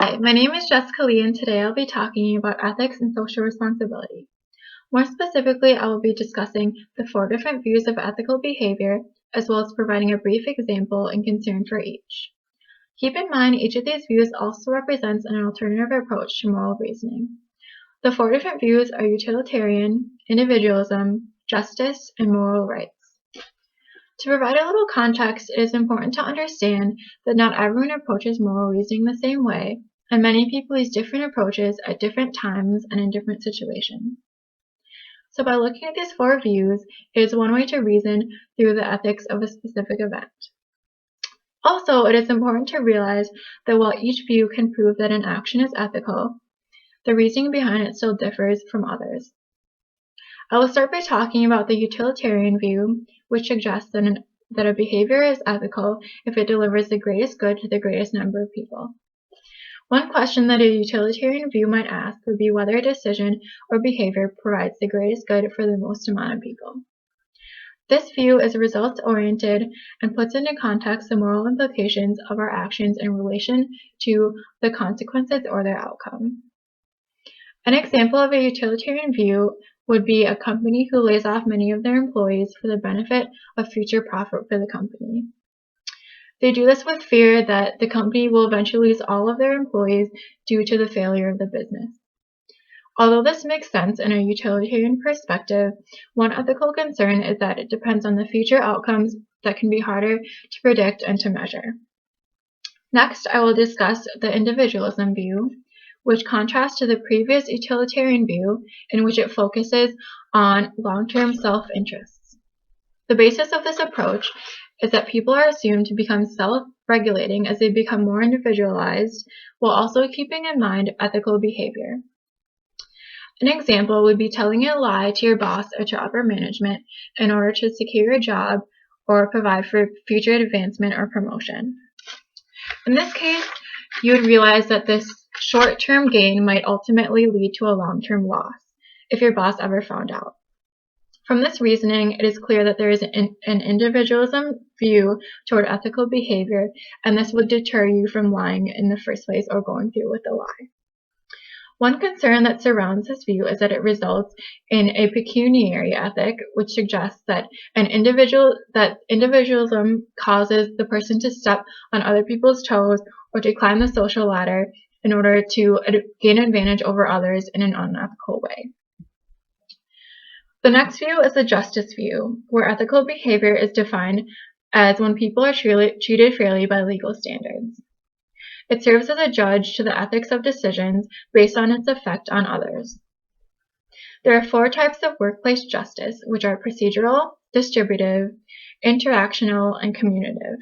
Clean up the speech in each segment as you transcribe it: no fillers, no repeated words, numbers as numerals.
Hi, my name is Jessica Lee, and today I'll be talking about ethics and social responsibility. More specifically, I will be discussing the 4 different views of ethical behavior, as well as providing a brief example and concern for each. Keep in mind, each of these views also represents an alternative approach to moral reasoning. The 4 different views are utilitarian, individualism, justice, and moral rights. To provide a little context, it is important to understand that not everyone approaches moral reasoning the same way, and many people use different approaches at different times and in different situations. So by looking at these 4 views, it is one way to reason through the ethics of a specific event. Also, it is important to realize that while each view can prove that an action is ethical, the reasoning behind it still differs from others. I will start by talking about the utilitarian view, which suggests that a behavior is ethical if it delivers the greatest good to the greatest number of people. One question that a utilitarian view might ask would be whether a decision or behavior provides the greatest good for the most amount of people. This view is results-oriented and puts into context the moral implications of our actions in relation to the consequences or their outcome. An example of a utilitarian view would be a company who lays off many of their employees for the benefit of future profit for the company. They do this with fear that the company will eventually lose all of their employees due to the failure of the business. Although this makes sense in a utilitarian perspective, one ethical concern is that it depends on the future outcomes that can be harder to predict and to measure. Next, I will discuss the individualism view, which contrasts to the previous utilitarian view in which it focuses on long-term self-interests. The basis of this approach is that people are assumed to become self-regulating as they become more individualized, while also keeping in mind ethical behavior. An example would be telling a lie to your boss or to upper management in order to secure a job or provide for future advancement or promotion. In this case, you would realize that this short-term gain might ultimately lead to a long-term loss if your boss ever found out. From this reasoning, it is clear that there is an individualism view toward ethical behavior, and this would deter you from lying in the first place or going through with the lie. One concern that surrounds this view is that it results in a pecuniary ethic, which suggests that individualism causes the person to step on other people's toes or to climb the social ladder in order to gain advantage over others in an unethical way. The next view is the justice view, where ethical behavior is defined as when people are treated fairly by legal standards. It serves as a judge to the ethics of decisions based on its effect on others. There are 4 types of workplace justice, which are procedural, distributive, interactional, and communicative.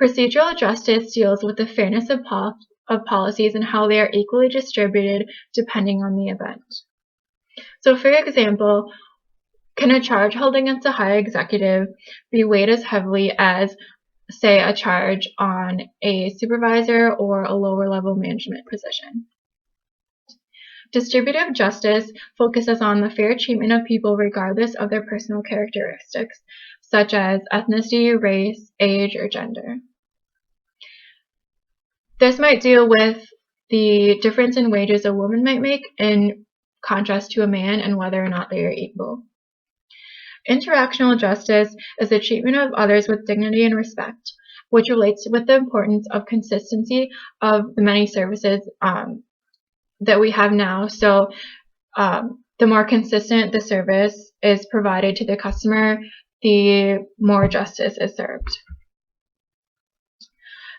Procedural justice deals with the fairness of policies and how they are equally distributed depending on the event. So, for example, can a charge held against a high executive be weighed as heavily as, say, a charge on a supervisor or a lower level management position? Distributive justice focuses on the fair treatment of people regardless of their personal characteristics, such as ethnicity, race, age, or gender. This might deal with the difference in wages a woman might make in contrast to a man and whether or not they are equal. Interactional justice is the treatment of others with dignity and respect, which relates with the importance of consistency of the many services that we have now. So the more consistent the service is provided to the customer, the more justice is served.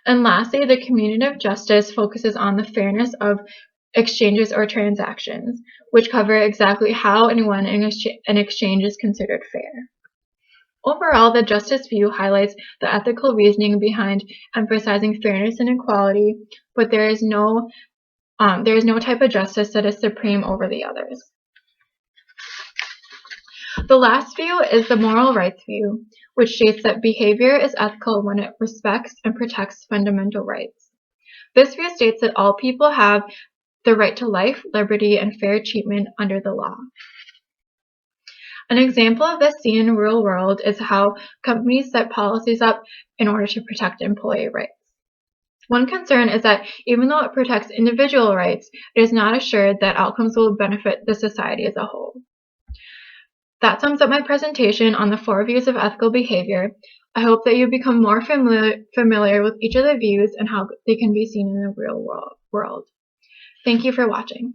And lastly, the communicative justice focuses on the fairness of exchanges or transactions, which cover exactly how and when an exchange is considered fair. Overall, the justice view highlights the ethical reasoning behind emphasizing fairness and equality, but there is no type of justice that is supreme over the others. The last view is the moral rights view, which states that behavior is ethical when it respects and protects fundamental rights. This view states that all people have the right to life, liberty, and fair treatment under the law. An example of this seen in the real world is how companies set policies up in order to protect employee rights. One concern is that even though it protects individual rights, it is not assured that outcomes will benefit the society as a whole. That sums up my presentation on the 4 views of ethical behavior. I hope that you become more familiar with each of the views and how they can be seen in the real world. Thank you for watching.